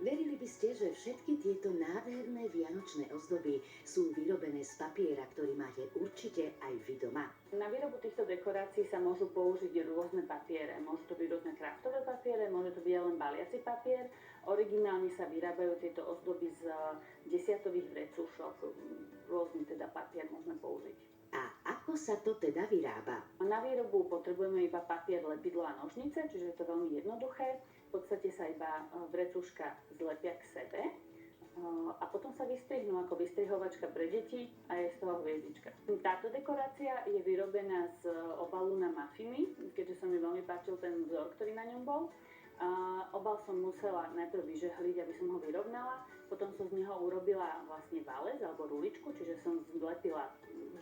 Verili by ste, že všetky tieto nádherné vianočné ozdoby sú vyrobené z papiera, ktorý máte určite aj vy doma? Na výrobu týchto dekorácií sa môžu použiť rôzne papiere. Môžu to byť rôzne kraftové papiere, môže to byť aj len baliaci papier. Originálne sa vyrábajú tieto ozdoby z desiatových vrecúšok. Rôzny teda papier môžeme použiť. A ako sa to teda vyrába? Na výrobu potrebujeme iba papier, lepidlo a nožnice, čiže je to veľmi jednoduché. V podstate sa iba vrecúška zlepia k sebe a potom sa vystrihnú ako vystrihovačka pre deti a je z toho hviezdička. Táto dekorácia je vyrobená z obalu na mafiny, keďže sa mi veľmi páčil ten vzor, ktorý na ňom bol. Obal som musela najprv vyžehliť, aby som ho vyrovnala, potom som z neho urobila vlastne válec alebo ruličku, čiže som zlepila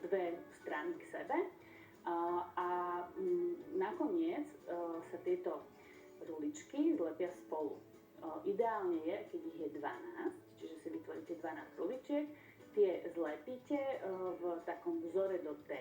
dve strany k sebe a nakoniec sa tieto ruličky zlepia spolu. Ideálne je, keď ich je 12, čiže si vytvoríte 12 ruličiek, tie zlepíte v takom vzore do T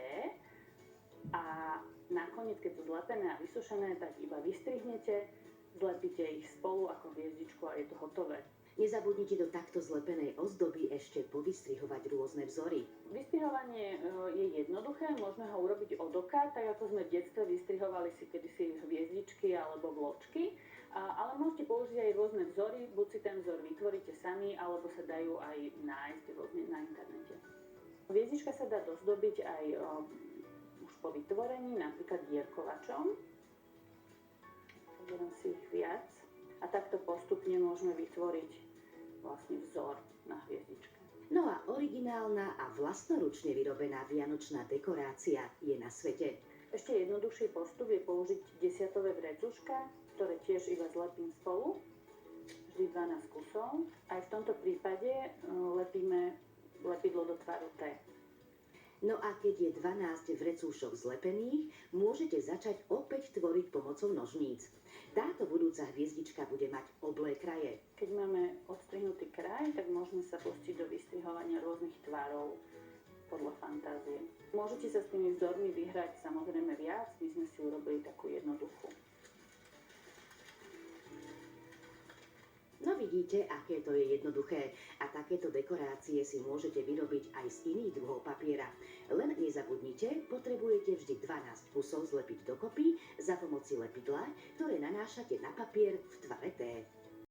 a nakoniec, keď sú zlepené a vysušené, tak iba vystrihnete, zlepíte ich spolu ako hviezdičku a je to hotové. Nezabudnite do takto zlepenej ozdoby ešte povystrihovať rôzne vzory. Vystrihovanie je jednoduché, môžeme ho urobiť od oka, tak ako sme v detstve vystrihovali si kedysi hviezdičky alebo vločky, ale môžete použiť aj rôzne vzory, buď si ten vzor vytvoríte sami, alebo sa dajú aj nájsť rôzne na internete. Hviezdička sa dá dozdobiť aj už po vytvorení, napríklad dierkovačom. Zoberiem si ich viac a takto postupne môžeme vytvoriť vlastne vzor na hviezdičke. No a originálna a vlastnoručne vyrobená vianočná dekorácia je na svete. Ešte jednoduchší postup je použiť desiatové vrecúška, ktoré tiež iba zlepím spolu, vždy 12 kusov. Aj v tomto prípade lepíme lepidlo do tvaru T. No a keď je 12 vrecúšok zlepených, môžete začať opäť tvoriť pomocou nožníc. Táto budúca hviezdička bude mať oblé kraje. Keď máme odstrihnutý kraj, tak môžeme sa pustiť do vystrihovania rôznych tvarov podľa fantázie. Môžete sa s tými vzormi vyhrať samozrejme viac, my sme si urobili takú jednoduchú. No vidíte, aké to je jednoduché a takéto dekorácie si môžete vyrobiť aj z iných druhov papiera. Len nezabudnite, potrebujete vždy 12 kusov zlepiť dokopy za pomoci lepidla, ktoré nanášate na papier v tvare T.